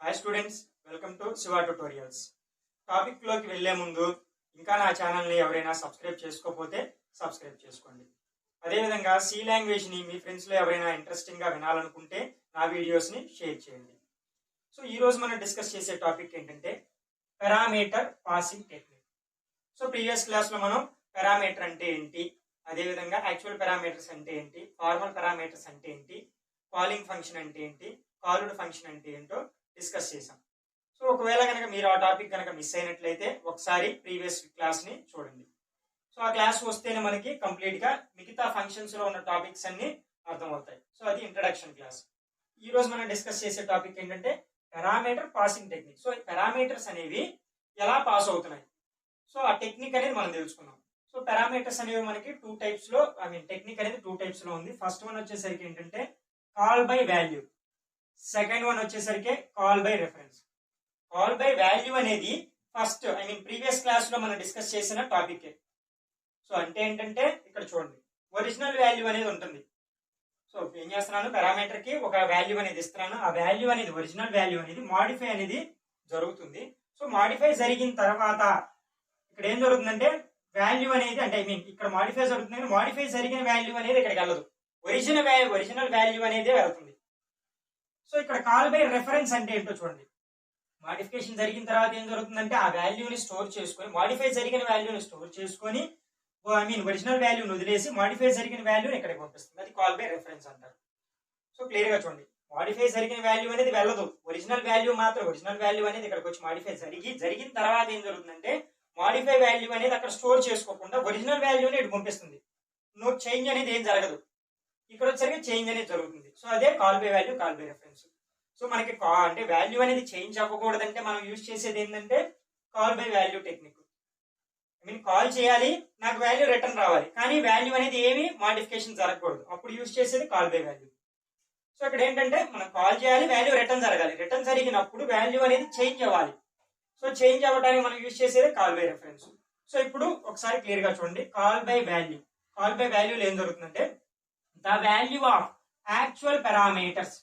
Hi students, welcome to Shiva tutorials. టాపిక్లోకి వెళ్లే ముందు ఇంకా నా ఛానల్ని ఎవరైనా సబ్స్క్రైబ్ చేసుకోకపోతే సబ్స్క్రైబ్ చేసుకోండి. అదేవిధంగా సి లాంగ్వేజ్ని మీ ఫ్రెండ్స్లో ఎవరైనా ఇంట్రెస్టింగ్గా వినాలనుకుంటే నా వీడియోస్ని షేర్ చేయండి. సో ఈరోజు మనం డిస్కస్ చేసే టాపిక్ ఏంటంటే parameter passing technique. So previous క్లాస్లో మనం పారామీటర్ అంటే ఏంటి, అదేవిధంగా యాక్చువల్ పారామీటర్స్ అంటే ఏంటి, ఫార్మల్ పారామీటర్స్ అంటే ఏంటి, కాలింగ్ ఫంక్షన్ అంటే ఏంటి, కాల్డ్ ఫంక్షన్ అంటే ఏంటో డిస్కస్ చేసాం. సో ఒకవేళ కనుక మీరు ఆ టాపిక్ కనుక మిస్ అయినట్లయితే ఒకసారి ప్రీవియస్ క్లాస్ ని చూడండి. సో ఆ క్లాస్ వస్తేనే మనకి కంప్లీట్ గా మిగతా ఫంక్షన్స్ లో ఉన్న టాపిక్స్ అన్ని అర్థమవుతాయి. సో అది ఇంట్రడక్షన్ క్లాస్. ఈ రోజు మనం డిస్కస్ చేసే టాపిక్ ఏంటంటే parameter passing technique. So parameters అనేవి ఎలా పాస్ అవుతున్నాయి, సో ఆ టెక్నిక్ అనేది మనం తెలుసుకున్నాం. సో పారామీటర్స్ అనేవి మనకి టెక్నిక్ అనేది టూ టైప్స్ లో ఉంది. ఫస్ట్ వన్ వచ్చేసరికి ఏంటంటే call by value, second one వచ్చేసరికి call by reference. Call by value అనేది ఫస్ట్ ప్రీవియస్ క్లాస్ లో మనం డిస్కస్ చేసిన టాపిక్. సో అంటే ఏంటంటే ఇక్కడ చూడండి, ఒరిజినల్ వాల్యూ అనేది ఉంటుంది. సో ఏం చేస్తున్నాను, పారామీటర్ కి ఒక వాల్యూ అనేది ఇస్తున్నాను. ఆ వాల్యూ అనేది ఒరిజినల్ వాల్యూ అనేది మాడిఫై అనేది జరుగుతుంది. సో మాడిఫై జరిగిన తర్వాత ఇక్కడ ఏం జరుగుతుందంటే వాల్యూ అనేది ఇక్కడ మాడిఫై జరుగుతుంది, మాడిఫై జరిగిన వాల్యూ అనేది ఇక్కడికి వెళ్ళదు, ఒరిజినల్ వాల్యూ అనేది వెళ్తుంది. సో ఇక్కడ కాల్ బై రెఫరెన్స్ అంటే ఏంటో చూడండి. మాడిఫికేషన్ జరిగిన తర్వాత ఏం జరుగుతుందంటే ఆ వాల్యూని స్టోర్ చేసుకొని, మాడిఫై జరిగిన వాల్యూని స్టోర్ చేసుకొని ఒరిజినల్ వాల్యూని వదిలేసి మాడిఫై జరిగిన వాల్యూని ఇక్కడికి పంపిస్తుంది. అది కాల్ బై రెఫరెన్స్ అంటారు. సో క్లియర్ గా చూడండి, మాడిఫై జరిగిన వాల్యూ అనేది వెళ్ళదు, ఒరిజినల్ వాల్యూ మాత్రం, ఒరిజినల్ వాల్యూ అనేది ఇక్కడికి వచ్చి మాడిఫై జరిగిన తర్వాత ఏం జరుగుతుందంటే మాడిఫై వాల్యూ అనేది అక్కడ స్టోర్ చేసుకోకుండా ఒరిజినల్ వాల్యూని ఇటు పంపిస్తుంది. నో చేంజ్ అనేది ఏం జరగదు, ఇక్కడ వచ్చరికి చేంజ్ అనేది జరుగుతుంది. సో అదే call by value, call by reference. So మనకి వాల్యూ అనేది చేంజ్ అవ్వకూడదంటే మనం యూజ్ చేసేది ఏంటంటే call by value technique. Call చేయాలి, నాకు వాల్యూ రిటర్న్ రావాలి, కానీ వాల్యూ అనేది ఏమి మాడిఫికేషన్ జరగకూడదు, అప్పుడు యూజ్ చేసేది కాల్ బై వాల్యూ. సో ఇక్కడ ఏంటంటే మనం కాల్ చేయాలి, వాల్యూ రిటర్న్ జరగాలి, రిటర్న్ జరిగినప్పుడు వాల్యూ అనేది చేంజ్ అవ్వాలి. సో చేంజ్ అవ్వడానికి మనం యూజ్ చేసేది కాల్ బై రెఫరెన్స్. సో ఇప్పుడు ఒకసారి క్లియర్ గా చూడండి, call by value. Call by వాల్యూలో ఏం జరుగుతుందంటే the value of actual parameters.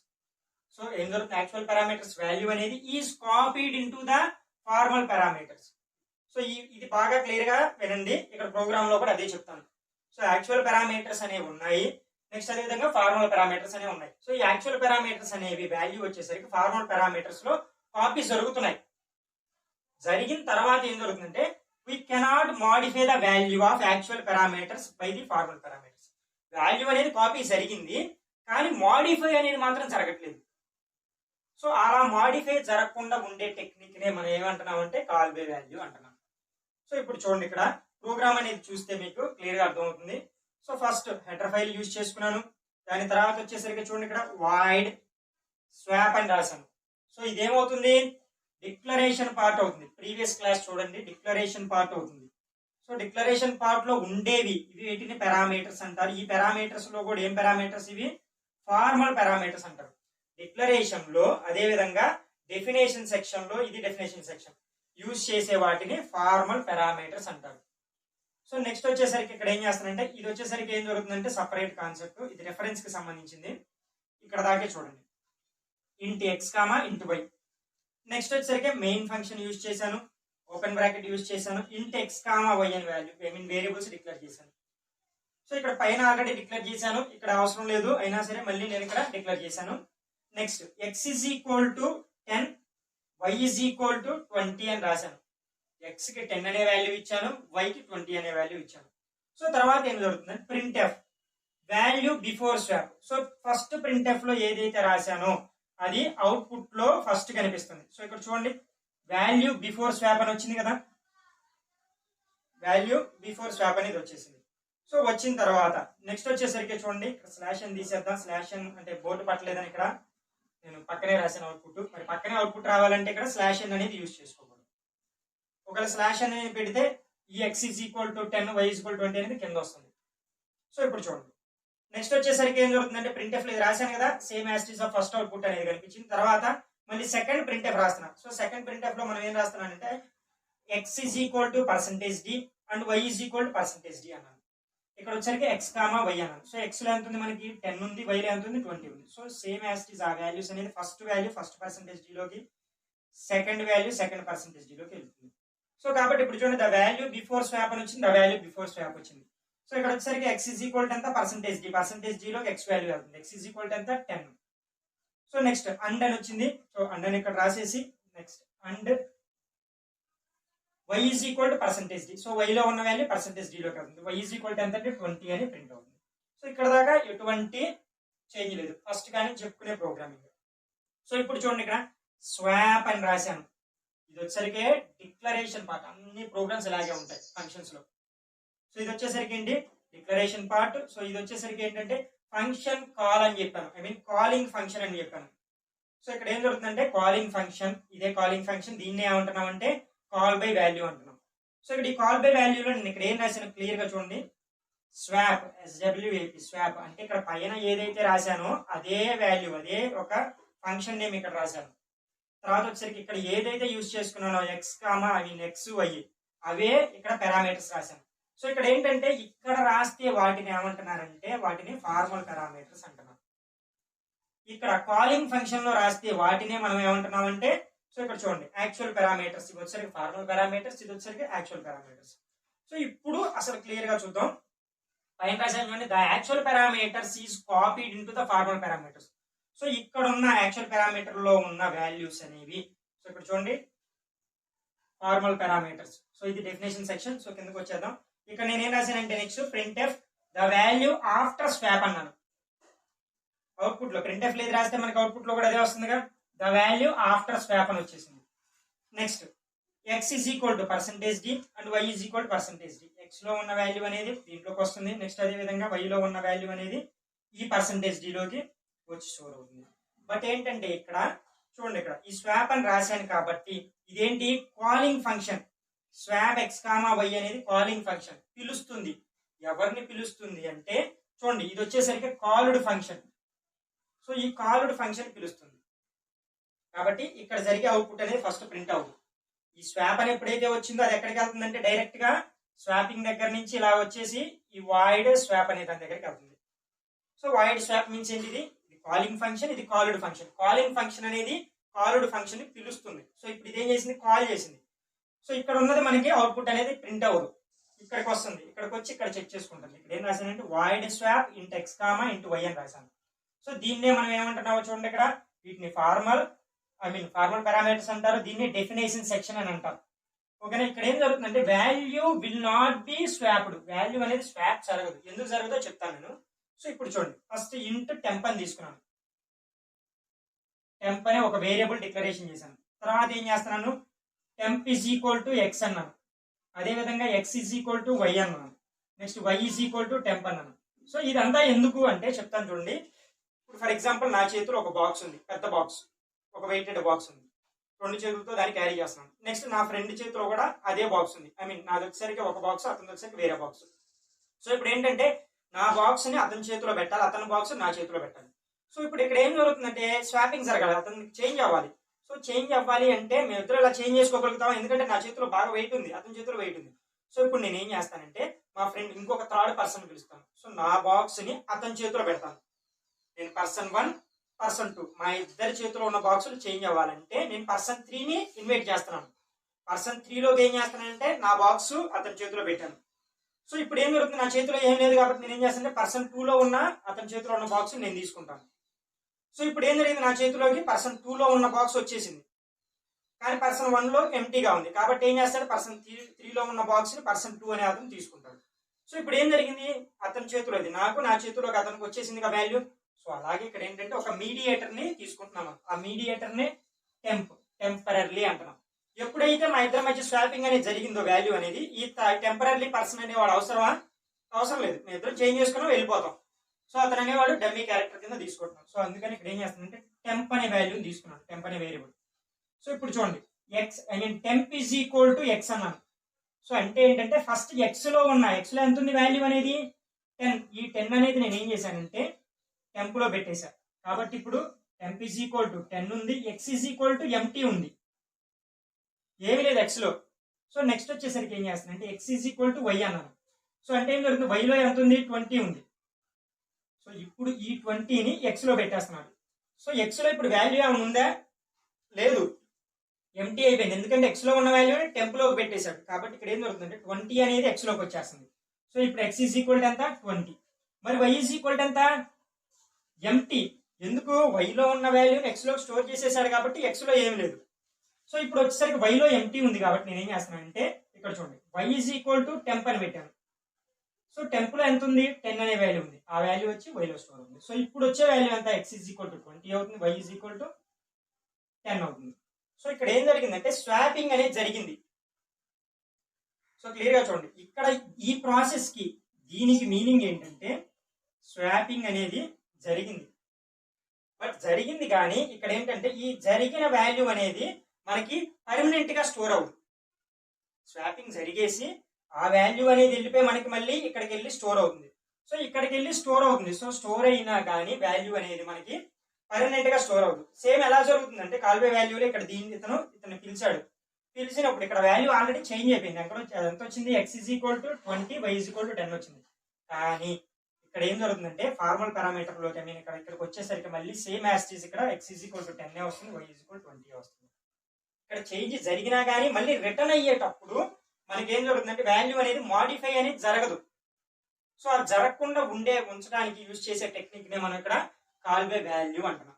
So ఏం జరుగుతుంది, యాక్చువల్ పారామీటర్స్ వాల్యూ అనేది is copied into the formal parameters. So ఇది బాగా క్లియర్ గా వినండి, ఇక్కడ ప్రోగ్రామ్ లో కూడా అదే చెప్తాను. సో యాక్చువల్ పారామీటర్స్ అనేవి ఉన్నాయి, నెక్స్ట్ అదే విధంగా ఫార్మల్ పారామీటర్స్ అనేవి ఉన్నాయి. సో ఈ యాక్చువల్ పారామీటర్స్ అనేవి వాల్యూ వచ్చేసరికి ఫార్మల్ పారామీటర్స్ లో కాపీస్ జరుగుతున్నాయి. జరిగిన తర్వాత ఏం జరుగుతుందంటే we cannot modify the value of actual parameters by the formal parameters. Value అనేది కాపీ జరిగింది, కానీ మాడిఫై అనేది మాత్రం జరగట్లేదు. సో అలా మాడిఫై జరగకుండా ఉండే టెక్నిక్ నే మనం ఏమంటున్నాం అంటే కాల్ బై వాల్యూ అంటున్నాం. సో ఇప్పుడు చూడండి, ఇక్కడ ప్రోగ్రామ్ అనేది చూస్తే మీకు క్లియర్ గా అర్థమవుతుంది. So first header file use చేసుకున్నాను, దాని తర్వాత వచ్చేసరికి చూడండి ఇక్కడ వాయిడ్ స్వాప్ అని రాశాను. సో ఇదేమవుతుంది, డిక్లరేషన్ పార్ట్ అవుతుంది. ప్రీవియస్ క్లాస్ చూడండి, డిక్లరేషన్ పార్ట్ అవుతుంది. సో డిక్లరేషన్ పార్ట్ లో ఉండేవి ఇవి వీటిని పారామీటర్స్ అంటారు. ఈ పారామీటర్స్ లో కూడా ఏం పారామీటర్స్, ఇవి ఫార్మల్ పారామీటర్స్ అంటారు. డిక్లరేషన్ లో అదే విధంగా డెఫినేషన్ సెక్షన్ లో, ఇది డెఫినేషన్ సెక్షన్ యూజ్ చేసే వాటిని ఫార్మల్ పారామీటర్స్ అంటారు. సో నెక్స్ట్ వచ్చేసరికి ఇక్కడ ఏం చేస్తానంటే ఇది వచ్చేసరికి ఏం జరుగుతుందంటే సపరేట్ కాన్సెప్ట్, ఇది రెఫరెన్స్ కి సంబంధించింది. ఇక్కడ దాకే చూడండి, ఇంట్ ఎక్స్ కామా ఇంట్ వై. నెక్స్ట్ వచ్చేసరికి మెయిన్ ఫంక్షన్ యూజ్ చేశాను, ఓపెన్ బ్రాకెట్ యూజ్ చేశాను, ఇంట్ ఎక్స్ కామా వై అని వాల్యూ వేరియబుల్స్ డిక్లేర్ చేశాను. సో ఇక్కడ పైన ఆల్రెడీ డిక్లేర్ చేశాను, ఇక్కడ అవసరం లేదు, అయినా సరే మళ్ళీ నేను ఇక్కడ డిక్లేర్ చేశాను. Next x is equal to 10, y is equal to 20 అని రాశాను. ఎక్స్ కి 10 అనే వాల్యూ ఇచ్చాను, వై కి 20 అనే వాల్యూ ఇచ్చాను. సో తర్వాత ఏం జరుగుతుంది, print F value before swap. So first print F లో ఏదైతే రాశానో అది అవుట్పుట్ లో ఫస్ట్ కనిపిస్తుంది. సో ఇక్కడ చూడండి, వాల్యూ బిఫోర్ స్వాప్ అని వచ్చింది కదా, వాల్యూ బిఫోర్ స్వాప్ అనేది వచ్చేసింది. సో వచ్చిన తర్వాత నెక్స్ట్ వచ్చేసరికి చూడండి, ఇక్కడ స్లాష్ అని తీసేద్దాం. స్లాష్ అని అంటే బోర్డు పట్టలేదని ఇక్కడ నేను పక్కనే రాసిన అవుట్పుట్. మరి పక్కనే అవుట్పుట్ రావాలంటే ఇక్కడ స్లాష్ అని అనేది యూజ్ చేసుకోకూడదు. ఒకవేళ స్లాష్ అనేది పెడితే ఈ x is equal to 10, y is equal 20 అనేది కింద వస్తుంది. సో ఇప్పుడు చూడండి, నెక్స్ట్ వచ్చేసరికి ఏం జరుగుతుందంటే ప్రింట్ ఎఫ్ లో ఇది రాశాను కదా, same as it is of first output అనేది కనిపించింది. తర్వాత మళ్ళీ సెకండ్ ప్రింట్ ఎఫ్ రాస్తున్నాను. సో సెకండ్ ప్రింట్ ఎఫ్ లో మనం ఏం రాస్తున్నానంటే x is equal to %d and y is equal to %d అన్నాను. ఇక్కడ వచ్చరికి ఎక్స్ కామా వై అన్నాను. సో ఎక్స్ లో ఎంత ఉంది మనకి 10 ఉంది, వైలో ఎంత ఉంది 20 ఉంది. సో సేమ్ యాస్టీస్ ఆ వాల్యూస్ అనేది ఫస్ట్ వాల్యూ ఫస్ట్ %d లోకి, సెకండ్ వాల్యూ సెకండ్ పర్సెంటేజ్ డీలోకి వెళ్తుంది. సో కాబట్టి ఇప్పుడు చూడండి ద వాల్యూ బిఫోర్ స్వాప్ అని వచ్చింది, ద వాల్యూ బిఫోర్ స్వాప్ వచ్చింది. సో ఇక్కడ వచ్చేసరికి ఎక్స్ ఈజ్ ఈక్వల్ టు ఎంత పర్సెంటేజ్ డీలోకి ఎక్స్ వాల్యూ వెళ్తుంది. ఎక్స్ ఈజ్ ఈక్వల్ టు ఎంత 10. సో నెక్స్ట్ అండ్ అని వచ్చింది. సో అండ్ అని ఇక్కడ రాసేసి next and y is equal to percentage d. So y లో ఉన్న వాల్యూ పర్సెంటేజ్ డీలోకి వెళ్తుంది. y ఈజ్ ఈక్వల్ టు ఎంత అంటే 20 అని ప్రింట్ అవుతుంది. సో ఇక్కడ దాకా ఎటువంటి చేంజ్ లేదు, ఫస్ట్ కానీ చెప్పుకునే ప్రోగ్రామింగ్. సో ఇప్పుడు చూడండి ఇక్కడ స్వాప్ అని రాశాను. ఇది వచ్చేసరికి డిక్లరేషన్ పార్ట్. అన్ని ప్రోగ్రామ్స్ ఇలాగే ఉంటాయి ఫంక్షన్స్ లో. సో ఇది వచ్చేసరికి ఏంటి డిక్లరేషన్ పార్ట్. సో ఇది వచ్చేసరికి ఏంటంటే ఫంక్షన్ కాల్ అని చెప్పాను, ఐ మీన్ కాలింగ్ ఫంక్షన్ అని చెప్పాను. సో ఇక్కడ ఏం జరుగుతుందంటే కాలింగ్ ఫంక్షన్, ఇదే కాలింగ్ ఫంక్షన్, దీన్ని ఏమంటున్నాం అంటే కాల్ బై వాల్యూ అంటున్నాం. సో ఇక్కడ ఈ కాల్ బై వాల్యూలో నేను ఇక్కడ ఏం రాశాను క్లియర్ గా చూడండి, స్వాప్ ఎస్డబ్ల్యూఏపి స్వాప్ అంటే ఇక్కడ పైన ఏదైతే రాశానో అదే వాల్యూ, అదే ఒక ఫంక్షన్ నేమ్ ఇక్కడ రాశాను. తర్వాత వచ్చేసరికి ఇక్కడ ఏదైతే యూజ్ చేసుకున్నానో x comma I mean x y అవే ఇక్కడ పారామీటర్స్ రాశాను. సో ఇక్కడ ఏంటంటే ఇక్కడ రాస్తే వాటిని ఏమంటున్నారంటే వాటిని ఫార్మల్ పారామీటర్స్ అంటున్నారు. ఇక్కడ కాలింగ్ ఫంక్షన్ లో రాస్తే వాటినే మనం ఏమంటున్నామంటే, సో ఇక్కడ చూడండి యాక్చువల్ పారామీటర్స్, ఇది వచ్చేసరికి ఫార్మల్ పారామీటర్స్, ఇది వచ్చేసరికి యాక్చువల్ పారామీటర్స్. సో ఇప్పుడు అసలు క్లియర్ గా చూద్దాం. పైన రాశాను చూడండి, the actual parameters is copied into the formal parameters. So ఇక్కడ ఉన్న యాక్చువల్ పారామీటర్ లో ఉన్న వాల్యూస్ అనేవి, సో ఇక్కడ చూడండి ఫార్మల్ పారామీటర్స్. సో ఇది డెఫినేషన్ సెక్షన్. సో కిందకి వచ్చేద్దాం. ఇక్కడ నేను ఏం రాశానంటే next printf the value after swap అన్నాను. అవుట్పుట్ లో ప్రింట్ఎఫ్ లేదు రాస్తే మనకి అవుట్పుట్ లో కూడా అదే వస్తుందిగా, ద వాల్యూ ఆఫ్టర్ స్వాప్ అని వచ్చేసింది. Next x is equal to percentage d and y is equal to percentage d. X లో ఉన్న వాల్యూ అనేది దీంట్లోకి వస్తుంది. నెక్స్ట్ అదే విధంగా వై లో ఉన్న వాల్యూ అనేది ఈ పర్సెంటేజ్ డిలోకి వచ్చి స్టోర్ అవుతుంది. బట్ ఏంటంటే ఇక్కడ చూడండి, ఇక్కడ ఈ స్వాప్ అని రాశాను కాబట్టి ఇదేంటి calling function. Swap x comma y అనేది కాలింగ్ ఫంక్షన్, పిలుస్తుంది. ఎవరిని పిలుస్తుంది అంటే చూడండి ఇది వచ్చేసరికి కాల్డ్ ఫంక్షన్. సో ఈ కాల్డ్ ఫంక్షన్ పిలుస్తుంది కాబట్టి ఇక్కడ జరిగే అవుట్పుట్ అనేది ఫస్ట్ ప్రింట్ అవుతుంది. ఈ స్వాప్ అని ఎప్పుడైతే వచ్చిందో అది ఎక్కడికి వెళ్తుందంటే డైరెక్ట్ గా స్వాపింగ్ దగ్గర నుంచి ఇలా వచ్చేసి ఈ వాయిడ్ స్వాప్ అనే దాని దగ్గరికి వెళ్తుంది. సో వాయిడ్ స్వాప్ మీన్స్ ఏంటిది, కాలింగ్ ఫంక్షన్, ఇది కాల్డ్ ఫంక్షన్. కాలింగ్ ఫంక్షన్ అనేది కాల్డ్ ఫంక్షన్ ని పిలుస్తుంది. సో ఇప్పుడు ఇదేం చేసింది, కాల్ చేసింది. సో ఇక్కడ ఉన్నది మనకి అవుట్పుట్ అనేది ప్రింట్ అవ్వదు, ఇక్కడికి వస్తుంది. ఇక్కడికి వచ్చి ఇక్కడ చెక్ చేసుకుంటుంది. ఇక్కడ ఏం రాశానంటే void swap int x comma int y అని రాశాను. సో దీన్నే మనం ఏమంటున్నామో చూడండి, ఇక్కడ వీటిని ఫార్మల్ పారామీటర్స్ అంటారు, దీన్ని డెఫినేషన్ సెక్షన్ అని అంటారు. ఓకేనా. ఇక్కడ ఏం జరుగుతుందంటే value will not be swapped. Value అనేది స్వాప్ జరగదు. ఎందుకు జరగదో చెప్తాను నేను. సో ఇప్పుడు చూడండి, ఫస్ట్ ఇంట్ టెంప్ అని తీసుకున్నాను. టెంప్ అనే ఒక వేరియబుల్ డిక్లరేషన్ చేశాను. తర్వాత ఏం చేస్తున్నాను, temp is equal to x అన్నాను. అదేవిధంగా x is equal to y అన్నాను. Next y is equal to temp అన్నాను. సో ఇదంతా ఎందుకు అంటే చెప్తాను చూడండి. ఇప్పుడు ఫర్ ఎగ్జాంపుల్ నా చేతిలో ఒక బాక్స్ ఉంది, పెద్ద బాక్స్, ఒక వెయిటెడ్ బాక్స్ ఉంది. 2 చేతులతో దాన్ని క్యారీ చేస్తున్నాను. నెక్స్ట్ నా ఫ్రెండ్ చేతిలో కూడా అదే బాక్స్ ఉంది. ఐ మీన్ నాది వచ్చేసరికి ఒక బాక్స్, అతని వచ్చేసరికి వేరే బాక్స్. సో ఇప్పుడు ఏంటంటే నా బాక్స్ ని అతని చేతిలో పెట్టాలి, అతని బాక్స్ నా చేతిలో పెట్టాలి. సో ఇప్పుడు ఇక్కడ ఏం జరుగుతుందంటే స్వాపింగ్ జరగాలి, అతనికి చేంజ్ అవ్వాలి. సో చేంజ్ అవ్వాలి అంటే మేము ఇద్దరు ఇలా చేంజ్ చేసుకోగలుగుతాం, ఎందుకంటే నా చేతిలో బాగా వెయిట్ ఉంది, అతని చేతిలో వెయిట్ ఉంది. సో ఇప్పుడు నేను ఏం చేస్తానంటే మా ఫ్రెండ్ ఇంకొక థర్డ్ పర్సన్ పిలుస్తాను. సో నా బాక్స్ ని అతని చేతిలో పెడతాను. నేను పర్సన్ 1 పర్సన్ 2 మా ఇద్దరి చేతిలో ఉన్న బాక్సులు చేంజ్ అవ్వాలంటే నేను పర్సన్ 3ని ఇన్వైట్ చేస్తున్నాను. పర్సన్ 3లోకి ఏం చేస్తానంటే నా బాక్స్ అతని చేతిలో పెట్టాను. సో ఇప్పుడు ఏం జరుగుతుంది, నా చేతిలో ఏం లేదు కాబట్టి నేను ఏం చేస్తానంటే పర్సన్ 2లో ఉన్న అతని చేతిలో ఉన్న బాక్స్ నేను తీసుకుంటాను. సో ఇప్పుడు ఏం జరిగింది, నా చేతిలోకి పర్సన్ 2లో ఉన్న బాక్స్ వచ్చేసింది, కానీ పర్సన్ 1లో ఎంటీగా ఉంది. కాబట్టి ఏం చేస్తాడు, పర్సన్ 3లో ఉన్న బాక్స్ ని పర్సన్ 2 అనే అతను తీసుకుంటాడు. సో ఇప్పుడు ఏం జరిగింది, అతని చేతిలోది నాకు, నా చేతిలోకి అతనికి వచ్చేసింది వాల్యూ. సో అలాగే ఇక్కడ ఏంటంటే ఒక మీడియేటర్ ని తీసుకుంటున్నాము. ఆ మీడియేటర్ ని టెంపరర్లీ అంటున్నాం. ఎప్పుడైతే మా ఇద్దరి మధ్య స్వాపింగ్ అనేది జరిగిందో వాల్యూ అనేది, ఈ టెంపరర్లీ పర్సన్ అనేవాడు అవసరమా, అవసరం లేదు. మేము ఇద్దరు చేంజ్ చేసుకుని వెళ్ళిపోతాం. సో అతను అనేవాడు డమ్మీ క్యారెక్టర్ కింద తీసుకుంటున్నాం. సో అందుకని ఇక్కడ ఏం చేస్తుందంటే టెంప్ అనే వాల్యూని తీసుకున్నాను, టెంప్ అనే వేరియబుల్. సో ఇప్పుడు చూడండి X I mean temp is equal to x అన్నాను. సో అంటే ఏంటంటే ఫస్ట్ ఎక్స్ లో ఉన్న, ఎక్స్ లో ఎంత ఉంది వాల్యూ అనేది 10. ఈ 10 అనేది నేను ఏం చేశానంటే టెంప్ లో పెట్టేశా. కాబట్టి ఇప్పుడు టెంప్ ఈజ్ ఈక్వల్ టు 10 ఉంది, X is equal to empty ఉంది, ఏమీ లేదు ఎక్స్ లో. సో నెక్స్ట్ వచ్చేసరికి ఏం చేస్తానంటే x is equal to y అన్నాను. సో అంటే ఏం జరుగుతుంది, వైలో ఎంత ఉంది 20 ఉంది. సో ఇప్పుడు ఈ 20ని ఎక్స్ లో పెట్టేస్తున్నాడు. సో ఎక్స్ లో ఇప్పుడు వాల్యూ ఏమైనా ఉందా, లేదు. ఎంటీ అయిపోయింది, ఎందుకంటే ఎక్స్ లో ఉన్న వాల్యూ టెంప్ లోకి పెట్టేశాడు. కాబట్టి ఇక్కడ ఏం జరుగుతుందంటే 20 అనేది ఎక్స్ లోకి వచ్చేస్తుంది. సో ఇప్పుడు ఎక్స్ ఈజ్ ఈక్వల్ టు ఎంత 20, మరి వై ఈజ్ ఈక్వల్ టు ఎంత ఎంటీ. ఎందుకు వైలో ఉన్న వాల్యూని ఎక్స్ లో స్టోర్ చేసేసాడు కాబట్టి ఎక్స్ లో ఏం లేదు. సో ఇప్పుడు వచ్చేసరికి వైలో ఎంటీ ఉంది కాబట్టి నేను ఏం చేస్తున్నానంటే ఇక్కడ చూడండి y is equal to temp అని పెట్టాను. సో టెంప్ లో ఎంత ఉంది 10 అనే వాల్యూ ఉంది, ఆ వాల్యూ వచ్చి వైలో స్టోర్ ఉంది. సో ఇప్పుడు వచ్చే వాల్యూ ఎంత ఎక్స్ ఈజ్ ఈక్వల్ టు 20 అవుతుంది, వై ఈజ్ ఈక్వల్ టు 10 అవుతుంది. సో ఇక్కడ ఏం జరిగిందంటే స్వాపింగ్ అనేది జరిగింది. సో క్లియర్ గా చూడండి ఇక్కడ ఈ ప్రాసెస్ కి దీనికి మీనింగ్ ఏంటంటే స్వాపింగ్ అనేది జరిగింది. బట్ జరిగింది కానీ ఇక్కడ ఏంటంటే ఈ జరిగిన వాల్యూ అనేది మనకి పర్మనెంట్ గా స్టోర్ అవుతుంది. స్వాపింగ్ జరిగేసి ఆ వాల్యూ అనేది వెళ్ళిపోయి మనకి మళ్ళీ ఇక్కడికి వెళ్ళి స్టోర్ అవుతుంది. సో ఇక్కడికి వెళ్ళి స్టోర్ అవుతుంది. సో స్టోర్ అయినా కానీ వాల్యూ అనేది మనకి పర్మనెంట్ గా స్టోర్ అవుతుంది. సేమ్ ఎలా జరుగుతుందంటే కాల్వే వాల్యూలో ఇక్కడ ఇతను పిలిచాడు, పిలిచినప్పుడు ఇక్కడ వాల్యూ ఆల్రెడీ చేంజ్ అయిపోయింది. అక్కడ ఎంత వచ్చింది x is equal to 20, y is equal to 10 వచ్చింది. కానీ ఇక్కడ ఏం జరుగుతుందంటే ఫార్మల్ పారామీటర్ లోకి ఇక్కడికి వచ్చేసరికి మళ్ళీ సేమ్ యాస్టీస్ ఇక్కడ ఎక్స్ ఈజ్ ఈక్వల్ టు 10 వస్తుంది, వై ఈజ్ ఈక్వల్ 20 వస్తుంది. ఇక్కడ చేంజ్ జరిగినా కానీ మళ్ళీ రిటర్న్ అయ్యేటప్పుడు మనకి ఏం జరుగుతుందంటే వాల్యూ అనేది మాడిఫై అనేది జరగదు. సో అది జరగకుండా ఉంచడానికి యూజ్ చేసే టెక్నిక్ నే మనం ఇక్కడ కాల్వే వాల్యూ అంటున్నాం.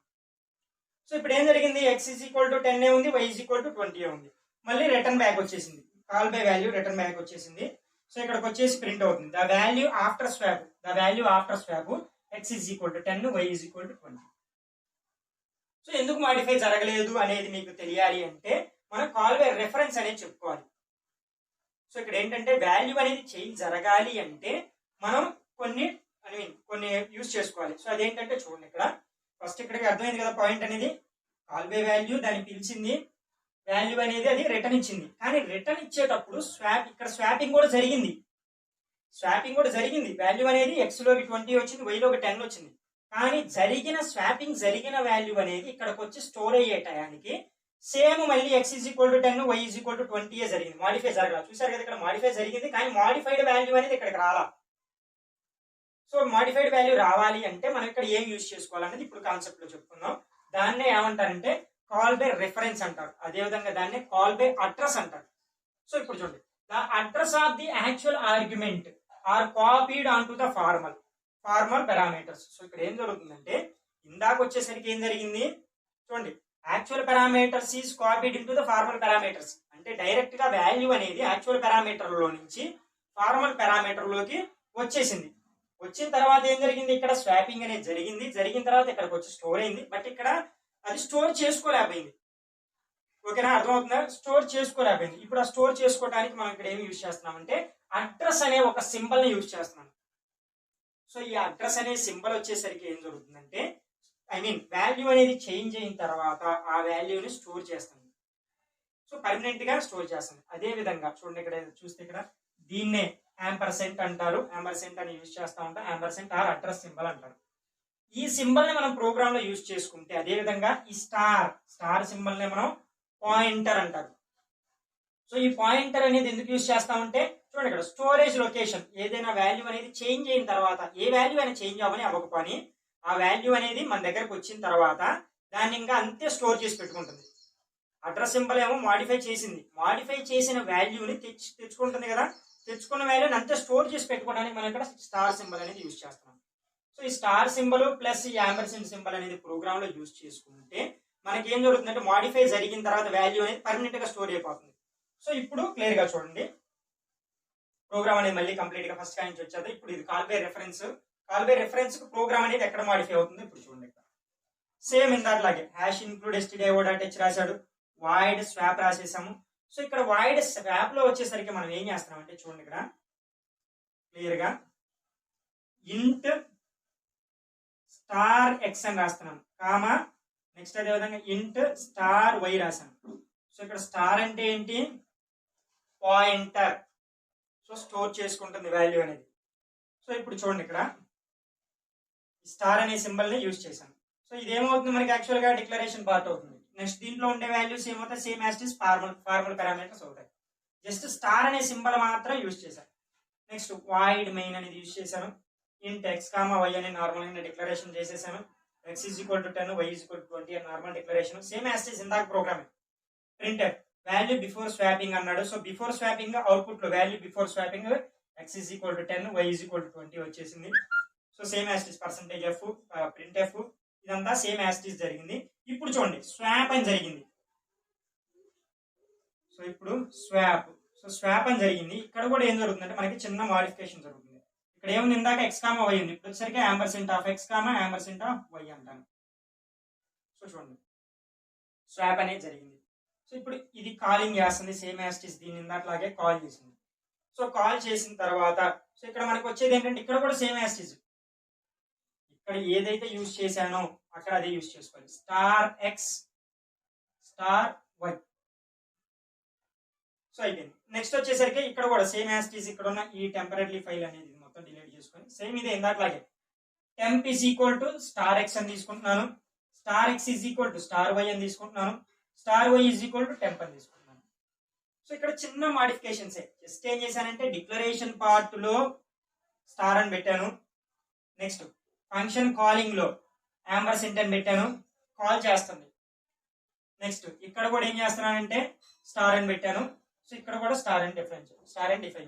సో ఇప్పుడు ఏం జరిగింది ఎక్స్ ఈజ్ ఈక్వల్ టు 10 ఉంది, వై ఈజ్ ఈక్వల్ టు 20 ఉంది, మళ్ళీ రిటర్న్ బ్యాక్ వచ్చేసింది, కాల్వే వాల్యూ రిటర్న్ బ్యాక్ వచ్చేసింది. సో ఇక్కడికి వచ్చేసి ప్రింట్ అవుతుంది the value after swap x is equal to 10, y is equal to 20. So ఎందుకు మాడిఫై జరగలేదు అనేది మీకు తెలియాలి అంటే మనం కాల్వే రెఫరెన్స్ అనేది చెప్పుకోవాలి. సో ఇక్కడ ఏంటంటే వాల్యూ అనేది చేంజ్ జరగాలి అంటే మనం కొన్ని యూజ్ చేసుకోవాలి. సో అదేంటంటే చూడండి ఇక్కడ ఫస్ట్ ఇక్కడికి అర్థమైంది కదా పాయింట్ అనేది కాల్వే వాల్యూ దాన్ని పిలిచింది, వాల్యూ అనేది అది రిటర్న్ ఇచ్చింది. కానీ రిటర్న్ ఇచ్చేటప్పుడు ఇక్కడ స్వాపింగ్ కూడా జరిగింది, వాల్యూ అనేది ఎక్స్ లోకి 20 వచ్చింది, వైలోకి 10 వచ్చింది. కానీ జరిగిన వాల్యూ అనేది ఇక్కడికి వచ్చి స్టోర్ అయ్యే టయానికి సేమ్ మళ్ళీ x is equal to 10, y is equal to 20 జరిగింది, మాడిఫై జరగాలి. చూసారు కదా ఇక్కడ మాడిఫై జరిగింది కానీ మాడిఫైడ్ వాల్యూ అనేది ఇక్కడికి రాలా. సో మాడిఫైడ్ వాల్యూ రావాలి అంటే మనం ఇక్కడ ఏం యూజ్ చేసుకోవాలనేది ఇప్పుడు కాన్సెప్ట్ లో చెప్పుకుందాం. దాన్నే ఏమంటారంటే కాల్ బై రెఫరెన్స్ అంటారు, అదేవిధంగా దాన్ని కాల్ బై అడ్రస్ అంటారు. సో ఇప్పుడు చూడండి the address of the actual argument are copied on to the formal parameters. So ఇక్కడ ఏం జరుగుతుందంటే ఇందాక వచ్చేసరికి ఏం జరిగింది చూడండి actual parameters is copied in to the formal parameters, అంటే డైరెక్ట్ గా వాల్యూ అనేది యాక్చువల్ పారామీటర్ లో నుంచి ఫార్మల్ పారామీటర్ లోకి వచ్చేసింది. వచ్చిన తర్వాత ఏం జరిగింది ఇక్కడ స్వాపింగ్ అనేది జరిగిన తర్వాత ఇక్కడికి వచ్చి స్టోర్ అయింది. బట్ ఇక్కడ అది స్టోర్ చేసుకోలేకపోయింది. ఓకేనా, అర్థమవుతుందా? స్టోర్ చేసుకోలేకపోయింది. ఇప్పుడు ఆ స్టోర్ చేసుకోవడానికి మనం ఇక్కడ ఏమి యూజ్ చేస్తున్నామంటే అడ్రస్ అనే ఒక సింబల్ ని యూజ్ చేస్తున్నాం. సో ఈ అడ్రస్ అనే సింబల్ వచ్చేసరికి ఏం జరుగుతుందంటే వాల్యూ అనేది చేంజ్ అయిన తర్వాత ఆ వాల్యూని స్టోర్ చేస్తుంది. సో పర్మనెంట్ గా స్టోర్ చేస్తుంది. అదే విధంగా చూడండి ఇక్కడ చూస్తే ఇక్కడ దీన్నే యాంపర్సెంట్ అంటారు, యాంపర్సెంట్ అని యూజ్ చేస్తా ఉంటాం, యాంపర్సెంట్ ఆర్ అడ్రస్ సింబల్ అంటారు. ఈ సింబల్ ని మనం ప్రోగ్రామ్ లో యూజ్ చేసుకుంటే అదే విధంగా ఈ స్టార్ సింబల్ ని మనం పాయింటర్ అంటారు. సో ఈ పాయింటర్ అనేది ఎందుకు యూజ్ చేస్తామంటే చూడండి ఇక్కడ స్టోరేజ్ లొకేషన్, ఏదైనా వాల్యూ అనేది చేంజ్ అయిన తర్వాత ఏ వాల్యూ అయినా చేంజ్ అవ్వని అవ్వకపోని ఆ వాల్యూ అనేది మన దగ్గరకు వచ్చిన తర్వాత దాన్ని ఇంకా అంతే స్టోర్ చేసి పెట్టుకుంటుంది. అడ్రస్ సింబల్ ఏమో మాడిఫై చేసిన వాల్యూని తెచ్చుకుంటుంది కదా, తెచ్చుకున్న వాల్యూని అంతే స్టోర్ చేసి పెట్టుకోవడానికి మనం ఇక్కడ స్టార్ సింబల్ అనేది యూజ్ చేస్తున్నాం. సో ఈ స్టార్ సింబల్ ప్లస్ ఈ యాంపర్సెంట్ సింబల్ అనేది ప్రోగ్రామ్ లో యూజ్ చేసుకుంటే మనకి ఏం జరుగుతుందంటే మాడిఫై జరిగిన తర్వాత వాల్యూ అనేది పర్మనెంట్ గా స్టోర్ అయిపోతుంది. సో ఇప్పుడు క్లియర్ గా చూడండి ప్రోగ్రామ్ అనేది మళ్ళీ కంప్లీట్ గా ఫస్ట్ నుంచి వచ్చేది. ఇప్పుడు ఇది కాల్ బై రెఫరెన్స్ ప్రోగ్రామ్ అనేది ఎక్కడ మాడిఫై అవుతుంది ఇప్పుడు చూడండి. ఇక్కడ సేమ్ ఇందాకలాగే హ్యాష్ ఇన్క్లూడ్ stdio.h రాశాడు, వాయిడ్ స్వాప్ రాసేసాము. సో ఇక్కడ వాయిడ్ స్వాప్ లో వచ్చేసరికి మనం ఏం చేస్తున్నాం అంటే చూడండి ఇక్కడ క్లియర్ గా ఇంట్ స్టార్ ఎక్స్ అని రాస్తున్నాం, కామా నెక్స్ట్ అదే విధంగా ఇంట్ స్టార్ వై రాశాను. సో ఇక్కడ స్టార్ అంటే ఏంటి, పాయింటర్. సో స్టోర్ చేసుకుంటుంది వాల్యూ అనేది. సో ఇప్పుడు చూడండి ఇక్కడ స్టార్ అనే సింబల్ ని యూజ్ చేశాను. సో ఇదేమవుతుంది మనకి యాక్చువల్ గా డిక్లరేషన్ పార్ట్ అవుతుంది. నెక్స్ట్ దీంట్లో ఉండే వాల్యూస్ ఏమవుతాయి, same as is formal parameters అవుతాయి. జస్ట్ స్టార్ అనే సింబల్ మాత్రం యూజ్ చేశాను. నెక్స్ట్ వాయిడ్ మెయిన్ అనేది యూజ్ చేశాను, ఇంట్ ఎక్స్ కామా వై అనే నార్మల్ గా డిక్లరేషన్ చేసేసాను. X is equal to 10, y is equal to 20 అని normal declaration, same as is ఇందాక program. Printf value before swapping అన్నాడు. సో బిఫోర్ స్వాపింగ్ అవుట్పుట్ లో value before swapping x is equal to 10 y is equal to 20 వచ్చేసింది. So same as it is percentage F printf ఇదంతా same as it is జరిగింది. ఇప్పుడు చూడండి swap అని జరిగింది. So ఇప్పుడు స్వాప్ అని జరిగింది. ఇక్కడ కూడా ఏం జరుగుతుందంటే మనకి చిన్న మాడిఫికేషన్ జరుగుతుంది. ఇక్కడ ఏముంది, ఇందాక ఎక్స్ కామా వై ఉంది, ఇప్పుడు వచ్చేసరికి ampersand of x comma ampersand of y అంటాను. సో చూడండి స్వాప్ అనేది జరిగింది. సో ఇప్పుడు ఇది కాలింగ్ చేస్తుంది సేమ్ యాజ్ ఇట్ ఇస్ దీని ఇందాకలాగే కాల్ చేసింది. సో కాల్ చేసిన తర్వాత సో ఇక్కడ మనకు వచ్చేది ఏంటంటే ఇక్కడ కూడా సేమ్ యాజ్ ఇట్ ఇస్ ఇక్కడ ఏదైతే యూజ్ చేశానో అక్కడ అదే యూజ్ చేసుకోవాలి. Star x star y. So అయిపోయింది. నెక్స్ట్ వచ్చేసరికి ఇక్కడ కూడా సేమ్ యాజ్ ఇట్ ఇస్ ఇక్కడ ఉన్న ఈ టెంపరీ ఫైల్ అనేది మొత్తం డిలీట్ చేసుకొని సేమ్ ఇదే ఇందాకలాగే temp is equal to star x అని తీసుకుంటున్నాను, star x is equal to star y అని తీసుకుంటున్నాను, star y is equal to temp అని తీసుకుంటున్నాను. సో ఇక్కడ చిన్న మాడిఫికేషన్స్ జస్ట్ ఏం చేశానంటే డిక్లరేషన్ పార్ట్ లో స్టార్ అని పెట్టాను, నెక్స్ట్ ఫంక్షన్ కాలింగ్ లో యాంపర్సెంట్ అని పెట్టాను, కాల్ చేస్తుంది. నెక్స్ట్ ఇక్కడ కూడా ఏం చేస్తున్నానంటే స్టార్ అని పెట్టాను. సో ఇక్కడ కూడా స్టార్ అని డిఫైన్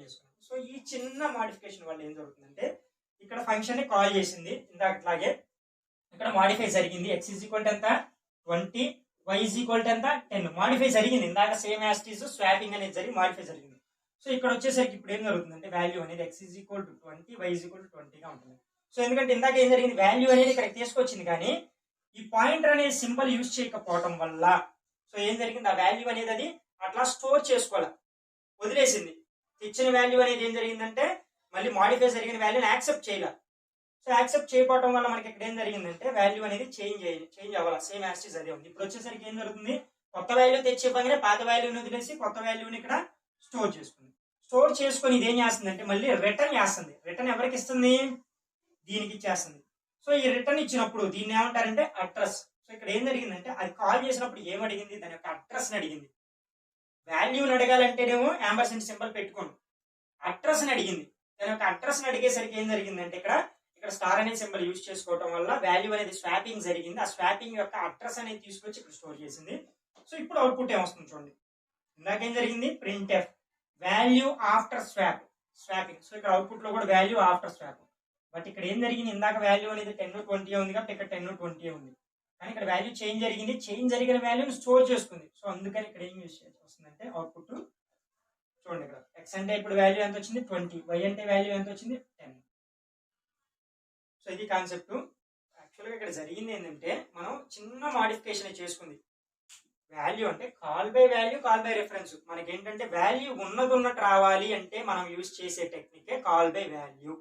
చేసుకున్నాను. సో ఈ చిన్న మాడిఫికేషన్ వల్ల ఏం జరుగుతుందంటే ఇక్కడ ఫంక్షన్ ని కాల్ చేసింది ఇందాకట్లాగే ఇక్కడ మాడిఫై జరిగింది. ఎక్స్ ఈజ్ ఈక్వల్ టు ఎంత 20 y ఈజ్ ఈక్వల్ టు ఎంత 10 మాడిఫై జరిగింది. ఇందాక same as it is swapping అనేది జరిగి మాడిఫై జరిగింది. సో ఇక్కడ వచ్చేసరికి ఇప్పుడు ఏం జరుగుతుందంటే వాల్యూ అనేది X is equal to 20 y is equal to 20 గా ఉంటుంది. సో ఎందుకంటే ఇందాక ఏం జరిగింది వాల్యూ అనేది ఇక్కడ తీసుకొచ్చింది కానీ ఈ పాయింటర్ అనేది సింబల్ యూజ్ చేయకపోవడం వల్ల సో ఏం జరిగింది ఆ వాల్యూ అనేది అది అట్లా స్టోర్ చేసుకోవాలి, వదిలేసింది. ఇచ్చిన వాల్యూ అనేది ఏం జరిగిందంటే మళ్ళీ మాడిఫై జరిగిన వాల్యూని యాక్సెప్ట్ చేయాలి. సో యాక్సెప్ట్ చేయకపోవడం వల్ల మనకి ఇక్కడ ఏం జరిగిందంటే వాల్యూ అనేది చేంజ్ అవ్వాలి, సేమ్ యాజ్ ఇట్ ఇస్ అదే ఉంది. ఇప్పుడు వచ్చేసరికి ఏం జరుగుతుంది కొత్త వాల్యూ తెచ్చి ఇవ్వగానే పాత వాల్యూని వదిలేసి కొత్త వాల్యూని ఇక్కడ స్టోర్ చేసుకుంది. స్టోర్ చేసుకొని ఇది ఏం చేస్తుందంటే మళ్ళీ రిటర్న్ చేస్తుంది. రిటర్న్ ఎవరికి ఇస్తుంది, దీనికి ఇచ్చేస్తుంది. సో ఈ రిటర్న్ ఇచ్చినప్పుడు దీన్ని ఏమంటారంటే అడ్రస్. సో ఇక్కడ ఏం జరిగిందంటే అది కాల్ చేసినప్పుడు ఏం అడిగింది, దాని యొక్క అడ్రస్ ని అడిగింది. వాల్యూని అడగాలంటేనేమో యాంపర్సెంట్ సింబల్ పెట్టుకోండి, అడ్రస్ ని అడిగింది. దాని యొక్క అడ్రస్ ని అడిగేసరికి ఏం జరిగిందంటే ఇక్కడ స్టార్ అనే సింబల్ యూజ్ చేసుకోవడం వల్ల వాల్యూ అనేది స్వాపింగ్ జరిగింది. ఆ స్వాపింగ్ యొక్క అడ్రస్ అనేది తీసుకొచ్చి ఇక్కడ స్టోర్ చేసింది. సో ఇప్పుడు అవుట్పుట్ ఏమొస్తుంది చూడండి. ఇందాకేం జరిగింది print F value after swapping. So ఇక్కడ అవుట్పుట్ లో కూడా వాల్యూ ఆఫ్టర్ స్వాప్. బట్ ఇక్కడ ఏం జరిగింది ఇందాక వాల్యూ అనేది 10-20 ఉంది కాబట్టి ఇక్కడ 10-20 ఉంది. కానీ ఇక్కడ వాల్యూ చేంజ్ జరిగింది, చేంజ్ జరిగిన వాల్యూని స్టోర్ చేసుకుంది. సో అందుకని ఇక్కడ ఏం యూజ్ వస్తుందంటే అవుట్పుట్ చూడండి. ఇక్కడ ఎక్స్ అంటే ఇప్పుడు వాల్యూ ఎంత వచ్చింది 20, వై అంటే వాల్యూ ఎంత వచ్చింది 10. సో ఇది కాన్సెప్ట్. యాక్చువల్గా ఇక్కడ జరిగింది ఏంటంటే మనం చిన్న మాడిఫికేషన్ చేసుకుంది. వాల్యూ అంటే call by value call by reference. మనకి ఏంటంటే వాల్యూ ఉన్నట్టు రావాలి అంటే మనం యూజ్ చేసే టెక్నికే call by value.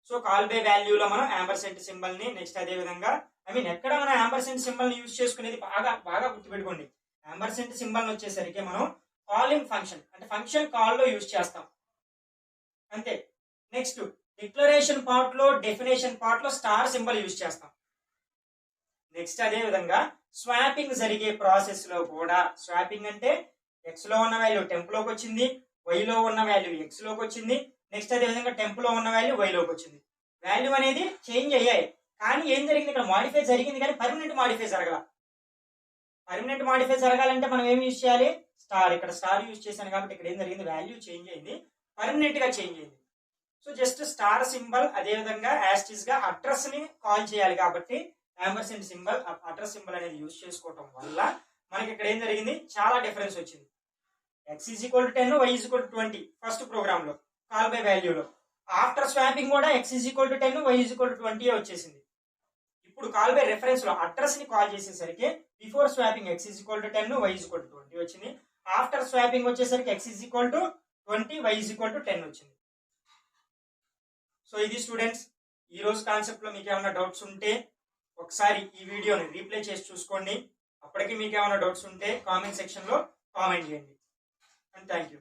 So call by వాల్యూలో మనం యాంపర్సెంట్ సింబల్ ని నెక్స్ట్ అదే విధంగా ఎక్కడ మనం యాంపర్సెంట్ సింబల్ ని యూజ్ చేసుకునేది బాగా గుర్తుపెట్టుకోండి. యాంపర్సెంట్ సింబల్ వచ్చేసరికి మనం కాలింగ్ ఫంక్షన్ అంటే ఫంక్షన్ కాల్ లో యూజ్ చేస్తాం అంతే. నెక్స్ట్ డిక్లరేషన్ పార్ట్ లో డెఫినేషన్ పార్ట్ లో స్టార్ సింబల్ యూజ్ చేస్తాం. నెక్స్ట్ అదే విధంగా స్వాపింగ్ జరిగే ప్రాసెస్ లో కూడా స్వాపింగ్ అంటే ఎక్స్ లో ఉన్న వాల్యూ టెంప్ లోకి వచ్చింది, వై లో ఉన్న వాల్యూ ఎక్స్ లోకి వచ్చింది, నెక్స్ట్ అదే విధంగా టెంప్ లో ఉన్న వాల్యూ వై లోకి వచ్చింది. వాల్యూ అనేది చేంజ్ అయ్యాయి కానీ ఏం జరిగింది ఇక్కడ మాడిఫై జరిగింది కానీ పర్మనెంట్ మాడిఫై జరగాల. పర్మనెంట్ మాడిఫై జరగాలంటే మనం ఏం యూజ్ చేయాలి స్టార్. ఇక్కడ స్టార్ యూజ్ చేశాను కాబట్టి ఇక్కడ ఏం జరిగింది వాల్యూ చేంజ్ అయింది, పర్మనెంట్ గా చేంజ్ అయింది. సో జస్ట్ స్టార్ సింబల్ అదే విధంగా యాస్టిస్ గా అడ్రస్ ని కాల్ చేయాలి కాబట్టి యాంపర్సెంట్ సింబల్ అడ్రస్ సింబల్ అనేది యూజ్ చేసుకోవడం వల్ల మనకి ఇక్కడ ఏం జరిగింది చాలా డిఫరెన్స్ వచ్చింది. X is equal to 10 y is equal to 20 first program లో కాల్ బై వాల్యూలో. ఆఫ్టర్ స్వాపింగ్ కూడా x is equal to 10 y is equal to 20 వచ్చేసింది. ఇప్పుడు కాల్ బై రెఫరెన్స్ లో అడ్రస్ ని కాల్ చేసేసరికి before swapping x is equal to 10 y is equal to 20 వచ్చింది. After swapping వచ్చేసరికి x is equal to 20 y is equal to 10 వచ్చింది. So ఇది students ఈ రోజు కాన్సెప్ట్ లో మీకు ఏమైనా డౌట్స్ ఉంటే ఒకసారి ఈ వీడియోని రీప్లే చేసి చూసుకోండి. అప్పటికి మీకు ఏమైనా డౌట్స్ ఉంటే కామెంట్ సెక్షన్ లో కామెంట్ చేయండి. And thank you.